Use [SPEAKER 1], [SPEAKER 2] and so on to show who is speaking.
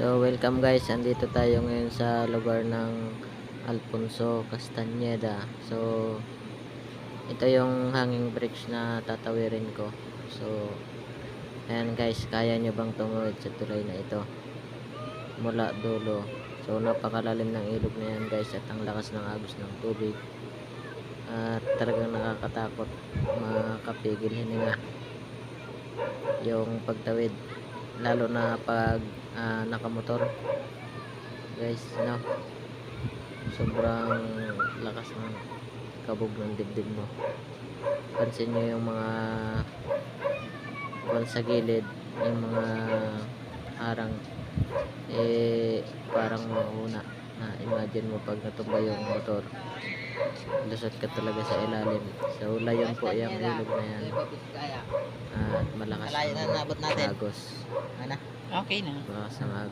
[SPEAKER 1] So welcome guys, andito tayo ngayon sa lugar ng Alfonso Castañeda. So ito yung hanging bridge na tatawirin ko. So ayan guys, kaya nyo bang tumawid sa tulay na ito mula dulo? So napakalalim ng ilog na yan guys, at ang lakas ng agos ng tubig at talagang nakakatakot, makakapigil hininga yung pagtawid, lalo na pag nakamotor guys, no? Sobrang lakas ng kabog ng dibdib mo. Pansin nyo yung mga buwan sa gilid, yung mga harang, parang mauna na imagine mo pag natumba yung motor, lusot ka talaga sa ilalim. So layon po yung ilog na yan, at malakas ang agos.
[SPEAKER 2] Okay na.
[SPEAKER 1] Malakas ang agos.